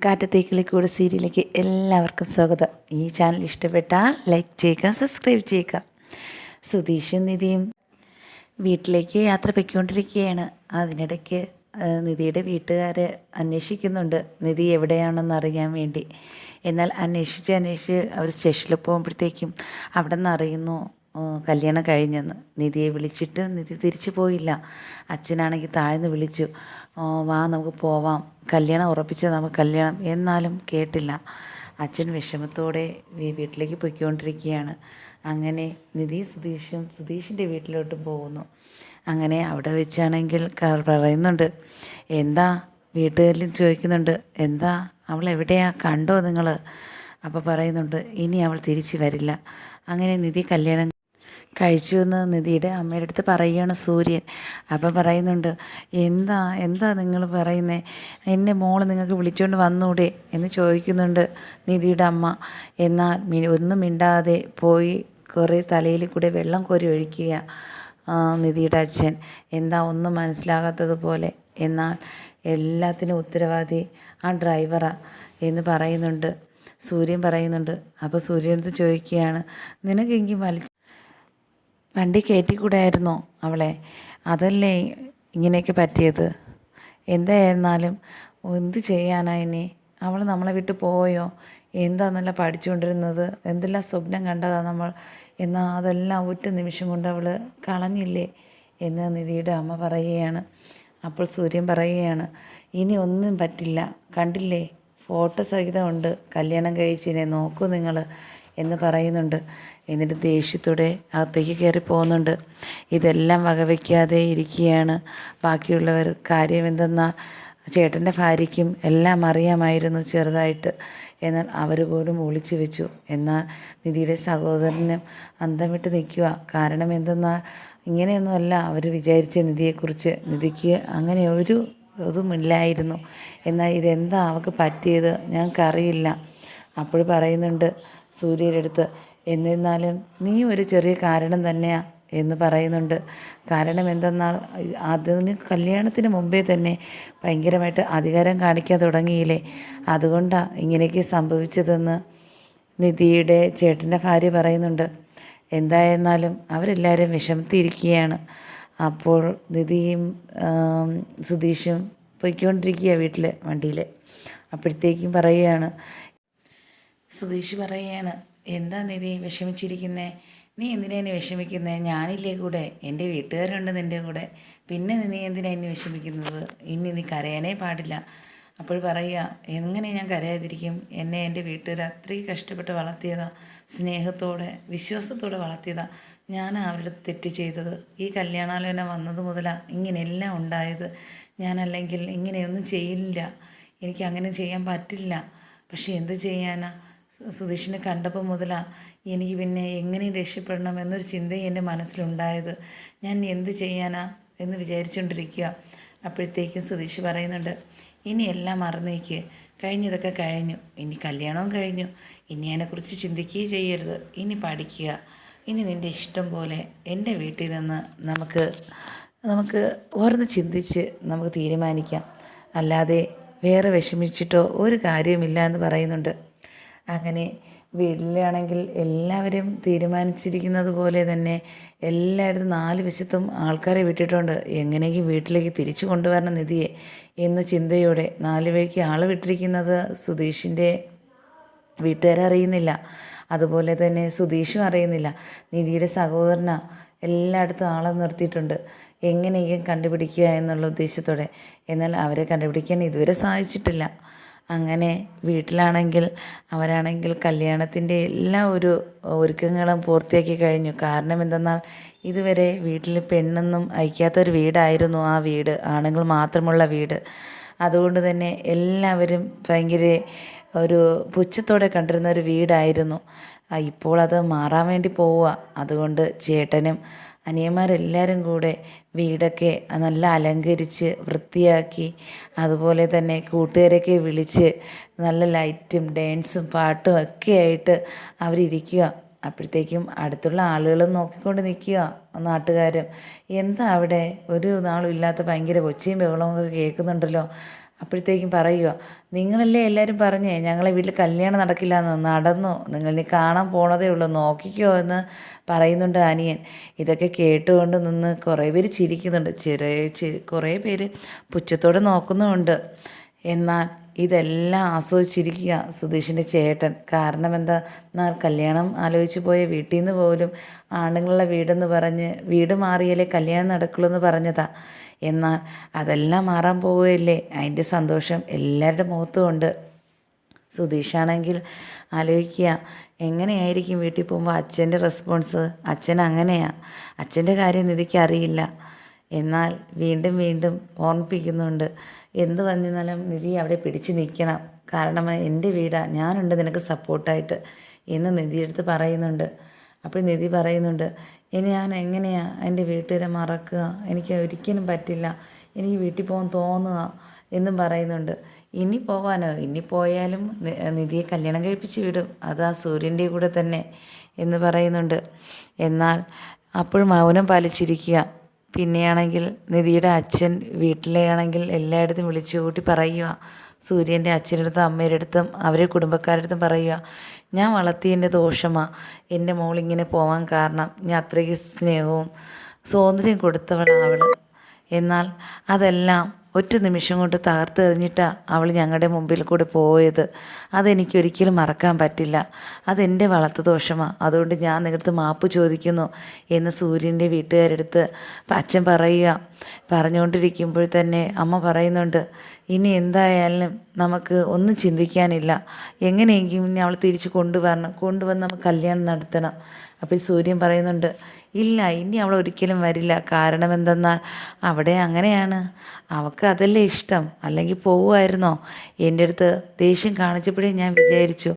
കാറ്റത്തെ കിളിക്കൂട് സീരിയലിലേക്ക് എല്ലാവർക്കും സ്വാഗതം. ഈ ചാനൽ ഇഷ്ടപ്പെട്ടാൽ ലൈക്ക് ചെയ്യുക, സബ്സ്ക്രൈബ് ചെയ്യുക. സുധീഷും നിധിയും വീട്ടിലേക്ക് യാത്ര പൊയ്ക്കൊണ്ടിരിക്കുകയാണ്. അതിനിടയ്ക്ക് നിധിയുടെ വീട്ടുകാർ അന്വേഷിക്കുന്നുണ്ട് നിധി എവിടെയാണെന്ന് അറിയാൻ വേണ്ടി. എന്നാൽ അന്വേഷിച്ച് അവർ സ്റ്റേഷനിൽ പോകുമ്പോഴത്തേക്കും അവിടെ നിന്ന് അറിയുന്നു കല്യാണം കഴിഞ്ഞെന്ന്. നിധിയെ വിളിച്ചിട്ട് നിധി തിരിച്ചു പോയില്ല. അച്ഛനാണെങ്കിൽ താഴ്ന്ന് വിളിച്ചു, വാ നമുക്ക് പോവാം, കല്യാണം ഉറപ്പിച്ചത് നമുക്ക് കല്യാണം. എന്നാലും കേട്ടില്ല. അച്ഛൻ വിഷമത്തോടെ വീട്ടിലേക്ക് പൊയ്ക്കൊണ്ടിരിക്കുകയാണ്. അങ്ങനെ നിധി സുധീഷിൻ്റെ വീട്ടിലോട്ടും പോകുന്നു. അങ്ങനെ അവിടെ വെച്ചാണെങ്കിൽ പറയുന്നുണ്ട്, എന്താ വീട്ടുകാരിലും ചോദിക്കുന്നുണ്ട്, എന്താ അവൾ എവിടെയാ, കണ്ടോ നിങ്ങൾ? അപ്പോൾ പറയുന്നുണ്ട് ഇനി അവൾ തിരിച്ചു വരില്ല. അങ്ങനെ നിധി കല്യാണം കഴിച്ചു എന്ന് നിധിയുടെ അമ്മയുടെ അടുത്ത് പറയുകയാണ് സൂര്യൻ. അപ്പം പറയുന്നുണ്ട്, എന്താ നിങ്ങൾ പറയുന്നത്, എൻ്റെ മോൾ നിങ്ങൾക്ക് വിളിച്ചുകൊണ്ട് വന്നൂടെ എന്ന് ചോദിക്കുന്നുണ്ട് നിധിയുടെ അമ്മ. എന്നാൽ ഒന്നും മിണ്ടാതെ പോയി കുറേ തലയിൽ കൂടെ വെള്ളം കോരി ഒഴിക്കുക നിധിയുടെ അച്ഛൻ. എന്താ ഒന്നും മനസ്സിലാകാത്തതുപോലെ. എന്നാൽ എല്ലാത്തിനും ഉത്തരവാദി ആ ഡ്രൈവറാ എന്ന് പറയുന്നുണ്ട് സൂര്യൻ പറയുന്നുണ്ട്. അപ്പോൾ സൂര്യനടുത്ത് ചോദിക്കുകയാണ്, നിനക്കെങ്കിൽ വണ്ടി കയറ്റിക്കൂടായിരുന്നോ അവളെ? അതല്ലേ ഇങ്ങനെയൊക്കെ പറ്റിയത്. എന്തായിരുന്നാലും എന്ത് ചെയ്യാനാ ഇനി, അവൾ നമ്മളെ വിട്ട് പോയോ? എന്താണെന്നല്ല പഠിച്ചുകൊണ്ടിരുന്നത്, എന്തെല്ലാം സ്വപ്നം കണ്ടതാ നമ്മൾ, എന്നാൽ അതെല്ലാം ഒറ്റ നിമിഷം കൊണ്ട് അവൾ കളഞ്ഞില്ലേ എന്ന് നിധിയുടെ അമ്മ പറയുകയാണ്. അപ്പോൾ സൂര്യൻ പറയുകയാണ്, ഇനി ഒന്നും പറ്റില്ല, കണ്ടില്ലേ ഫോട്ടോ സഹിതമുണ്ട് കല്യാണം കഴിച്ചിനെ, നോക്കൂ നിങ്ങൾ എന്ന് പറയുന്നുണ്ട്. എന്നിട്ട് ദേഷ്യത്തോടെ അകത്തേക്ക് കയറി പോകുന്നുണ്ട്. ഇതെല്ലാം വകവയ്ക്കാതെ ഇരിക്കുകയാണ് ബാക്കിയുള്ളവർ. കാര്യം എന്തെന്നാൽ ചേട്ടൻ്റെ ഭാര്യയ്ക്കും എല്ലാം അറിയാമായിരുന്നു ചെറുതായിട്ട്. എന്നാൽ അവർ പോലും ഒളിച്ചു വെച്ചു. എന്നാൽ നിധിയുടെ സഹോദരനും അന്തം വിട്ട് നിൽക്കുക. കാരണം എന്തെന്നാൽ ഇങ്ങനെയൊന്നുമല്ല അവർ വിചാരിച്ച നിധിയെക്കുറിച്ച്. നിധിക്ക് അങ്ങനെ ഒരു ഇതുമില്ലായിരുന്നു. എന്നാൽ ഇതെന്താ അവൾക്ക് പറ്റിയത് ഞങ്ങൾക്കറിയില്ല. അപ്പോൾ പറയുന്നുണ്ട് സൂര്യയുടെ അടുത്ത്, എന്നിരുന്നാലും നീ ഒരു ചെറിയ കാരണം തന്നെയാ എന്ന് പറയുന്നുണ്ട്. കാരണം എന്തെന്നാൽ അതിന് കല്യാണത്തിന് മുമ്പേ തന്നെ ഭയങ്കരമായിട്ട് അധികാരം കാണിക്കാൻ തുടങ്ങിയില്ലേ, അതുകൊണ്ടാണ് ഇങ്ങനെയൊക്കെ സംഭവിച്ചതെന്ന് നിധിയുടെ ചേട്ടൻ്റെ ഭാര്യ പറയുന്നുണ്ട്. എന്തായിരുന്നാലും അവരെല്ലാവരും വിഷമത്തിയിരിക്കുകയാണ്. അപ്പോൾ നിധിയും സുധീഷും പോയിക്കൊണ്ടിരിക്കുക വീട്ടിൽ വണ്ടിയിൽ. അപ്പോഴത്തേക്കും പറയുകയാണ്, സുധീഷ് പറയുകയാണ്, എന്താ നിധി വിഷമിച്ചിരിക്കുന്നേ? നീ എന്തിനാ എന്നെ വിഷമിക്കുന്നേ? ഞാനില്ലേ കൂടെ, എൻ്റെ വീട്ടുകാരുണ്ട് നിൻ്റെ കൂടെ, പിന്നെ നീ എന്തിനാ എന്നെ വിഷമിക്കുന്നത്? ഇനി നീ കരയാനേ പാടില്ല. അപ്പോൾ പറയുക, എങ്ങനെ ഞാൻ കരയാതിരിക്കും? എന്നെ എൻ്റെ വീട്ടുകാർ അത്രയും കഷ്ടപ്പെട്ട് വളർത്തിയതാ, സ്നേഹത്തോടെ വിശ്വാസത്തോടെ വളർത്തിയതാ. ഞാൻ അവരുടെ തെറ്റ് ചെയ്തത്. ഈ കല്യാണാലോചന വന്നത് മുതലാണ് ഇങ്ങനെയെല്ലാം ഉണ്ടായത്. ഞാനല്ലെങ്കിൽ ഇങ്ങനെയൊന്നും ചെയ്യില്ല, എനിക്ക് അങ്ങനെ ചെയ്യാൻ പറ്റില്ല. പക്ഷെ എന്ത് ചെയ്യാനാ, സുധീഷിനെ കണ്ടപ്പോൾ മുതലാണ് എനിക്ക് പിന്നെ എങ്ങനെ രക്ഷപ്പെടണം എന്നൊരു ചിന്തയും എൻ്റെ മനസ്സിലുണ്ടായത്. ഞാൻ എന്ത് ചെയ്യാനാ എന്ന് വിചാരിച്ചുകൊണ്ടിരിക്കുക. അപ്പോഴത്തേക്കും സുധീഷ് പറയുന്നുണ്ട്, ഇനി എല്ലാം മറന്നേക്ക്, കഴിഞ്ഞതൊക്കെ കഴിഞ്ഞു, ഇനി കല്യാണവും കഴിഞ്ഞു, ഇനി അതിനെക്കുറിച്ച് ചിന്തിക്കുകയും ചെയ്യരുത്. ഇനി പഠിക്കുക, ഇനി നിൻ്റെ ഇഷ്ടം പോലെ എൻ്റെ വീട്ടിൽ നിന്ന് നമുക്ക് ഓരോന്ന് ചിന്തിച്ച് നമുക്ക് തീരുമാനിക്കാം, അല്ലാതെ വേറെ വിഷമിച്ചിട്ടോ ഒരു കാര്യവുമില്ല എന്ന് പറയുന്നുണ്ട്. അങ്ങനെ വീട്ടിലാണെങ്കിൽ എല്ലാവരും തീരുമാനിച്ചിരിക്കുന്നത് പോലെ തന്നെ എല്ലായിടത്തും 4 വശത്തും ആൾക്കാരെ വിട്ടിട്ടുണ്ട്. എങ്ങനെയെങ്കിലും വീട്ടിലേക്ക് തിരിച്ചു കൊണ്ടുവരണം നിധിയെ എന്ന ചിന്തയോടെ 4 വഴിക്ക് ആൾ വിട്ടിരിക്കുന്നത് സുധീഷിൻ്റെ വീട്ടുകാരറിയുന്നില്ല. അതുപോലെ തന്നെ സുധീഷും അറിയുന്നില്ല. നിധിയുടെ സഹോദരനാ എല്ലായിടത്തും ആളെ നിർത്തിയിട്ടുണ്ട്, എങ്ങനെയെങ്കിലും കണ്ടുപിടിക്കുക എന്നുള്ള ഉദ്ദേശത്തോടെ. എന്നാൽ അവരെ കണ്ടുപിടിക്കാൻ ഇതുവരെ സാധിച്ചിട്ടില്ല. അങ്ങനെ വീട്ടിലാണെങ്കിൽ അവരാണെങ്കിൽ കല്യാണത്തിൻ്റെ എല്ലാ ഒരു ഒരുക്കങ്ങളും പൂർത്തിയാക്കി കഴിഞ്ഞു. കാരണം എന്തെന്നാൽ ഇതുവരെ വീട്ടിൽ പെണ്ണൊന്നും അയക്കാത്തൊരു വീടായിരുന്നു ആ വീട്, ആണുങ്ങൾ മാത്രമുള്ള വീട്. അതുകൊണ്ട് തന്നെ എല്ലാവരും ഭയങ്കര ഒരു പുച്ഛത്തോടെ കണ്ടിരുന്ന ഒരു വീടായിരുന്നു. ഇപ്പോൾ അത് മാറാൻ വേണ്ടി പോവുക. അതുകൊണ്ട് ചേട്ടനും അനിയന്മാരെല്ലാവരും കൂടെ വീടൊക്കെ നല്ല അലങ്കരിച്ച് വൃത്തിയാക്കി, അതുപോലെ തന്നെ കൂട്ടുകാരൊക്കെ വിളിച്ച് നല്ല ലൈറ്റും ഡാൻസും പാട്ടും ഒക്കെ ആയിട്ട് അവരിയ്ക്കുക. അപ്പോഴത്തേക്കും അടുത്തുള്ള ആളുകളും നോക്കിക്കൊണ്ട് നിൽക്കുക, നാട്ടുകാരും. എന്താ അവിടെ ഒരു നാളും ഇല്ലാത്ത ഭയങ്കര ഒച്ചയും ബഹളവും ഒക്കെ കേൾക്കുന്നുണ്ടല്ലോ. അപ്പോഴത്തേക്കും പറയുക, നിങ്ങളല്ലേ എല്ലാവരും പറഞ്ഞേ ഞങ്ങളെ വീട്ടിൽ കല്യാണം നടക്കില്ല എന്ന്, നടന്നു, നിങ്ങളിനി കാണാൻ പോണതേ ഉള്ളൂ, നോക്കിക്കോ എന്ന് പറയുന്നുണ്ട് അനിയൻ. ഇതൊക്കെ കേട്ടുകൊണ്ട് നിന്ന് കുറേ പേര് ചിരിക്കുന്നുണ്ട്, കുറേ പേര് പുച്ഛത്തോടെ നോക്കുന്നുമുണ്ട്. എന്നാൽ ഇതെല്ലാം ആസ്വദിച്ചിരിക്കുക സുധീഷിൻ്റെ ചേട്ടൻ. കാരണം എന്നാൽ കല്യാണം ആലോചിച്ച് പോയ വീട്ടിൽ നിന്ന് പോലും ആണുങ്ങളുടെ വീടെന്ന് പറഞ്ഞ് വീട് മാറിയാലേ കല്യാണം നടക്കുള്ളൂ എന്ന് പറഞ്ഞതാ. എന്നാൽ അതെല്ലാം മാറാൻ പോവുകയല്ലേ, അതിൻ്റെ സന്തോഷം എല്ലാവരുടെ മുഖത്തും ഉണ്ട്. സുധീഷാണെങ്കിൽ ആലോചിക്കുക, എങ്ങനെയായിരിക്കും വീട്ടിൽ പോകുമ്പോൾ അച്ഛൻ്റെ റെസ്പോൺസ്. അച്ഛൻ അങ്ങനെയാണ്, അച്ഛൻ്റെ കാര്യം നിധിക്ക് അറിയില്ല. എന്നാൽ വീണ്ടും വീണ്ടും ഓർമ്മിപ്പിക്കുന്നുണ്ട്, എന്ത് വന്നിരുന്നാലും നിധി അവിടെ പിടിച്ച് നിൽക്കണം, കാരണം എൻ്റെ വീടാണ്, ഞാനുണ്ട് നിനക്ക് സപ്പോർട്ടായിട്ട് എന്ന് നിധിയെടുത്ത് പറയുന്നുണ്ട്. അപ്പോൾ നിധി പറയുന്നുണ്ട്, ഇനി ഞാൻ എങ്ങനെയാണ് എൻ്റെ വീട്ടുകാരെ മറക്കുക, എനിക്ക് ഒരിക്കലും പറ്റില്ല, എനിക്ക് വീട്ടിൽ പോകാൻ തോന്നുക എന്നും പറയുന്നുണ്ട്. ഇനി പോവാനോ, ഇനി പോയാലും നിധിയെ കല്യാണം കഴിപ്പിച്ച് വിടും, അത് ആ സൂര്യൻ്റെ കൂടെ തന്നെ എന്ന് പറയുന്നുണ്ട്. എന്നാൽ അപ്പോഴും മൗനം പാലിച്ചിരിക്കുക. പിന്നെയാണെങ്കിൽ നിധിയുടെ അച്ഛൻ വീട്ടിലെയാണെങ്കിൽ എല്ലായിടത്തും വിളിച്ചു കൂട്ടി പറയുക, സൂര്യൻ്റെ അച്ഛൻ്റെ അടുത്തും അമ്മയുടെ അടുത്തും അവരെ കുടുംബക്കാരുടെ അടുത്തും പറയുക, ഞാൻ വളർത്തിയതിൻ്റെ ദോഷമാണ് എൻ്റെ മോളിങ്ങനെ പോവാൻ കാരണം, ഞാൻ അത്രയ്ക്ക് സ്നേഹവും സ്വാതന്ത്ര്യം കൊടുത്തവളാണ് അവൾ. എന്നാൽ അതെല്ലാം ഒറ്റ നിമിഷം കൊണ്ട് തകർത്തെറിഞ്ഞിട്ടാണ് അവൾ ഞങ്ങളുടെ മുമ്പിൽ കൂടെ പോയത്. അതെനിക്കൊരിക്കലും മറക്കാൻ പറ്റില്ല, അതെൻ്റെ വളർത്തു ദോഷമാണ്, അതുകൊണ്ട് ഞാൻ നിങ്ങളുടെ മാപ്പ് ചോദിക്കുന്നു എന്ന് സൂര്യൻ്റെ വീട്ടുകാരെടുത്ത് അച്ഛൻ പറയുക. പറഞ്ഞുകൊണ്ടിരിക്കുമ്പോൾ തന്നെ അമ്മ പറയുന്നുണ്ട്, ഇനി എന്തായാലും നമുക്ക് ഒന്നും ചിന്തിക്കാനില്ല, എങ്ങനെയെങ്കിലും ഇനി അവൾ തിരിച്ച് കൊണ്ടുവന്ന് നമുക്ക് കല്യാണം നടത്തണം. അപ്പോൾ സൂര്യൻ പറയുന്നുണ്ട്, ഇല്ല, ഇനി അവൾ ഒരിക്കലും വരില്ല, കാരണം എന്തെന്നാൽ അവിടെ അങ്ങനെയാണ്, അവൾക്ക് അതല്ലേ ഇഷ്ടം, അല്ലെങ്കിൽ പോവുമായിരുന്നോ. എൻ്റെ അടുത്ത് ദേഷ്യം കാണിച്ചപ്പോഴേ ഞാൻ വിചാരിച്ചു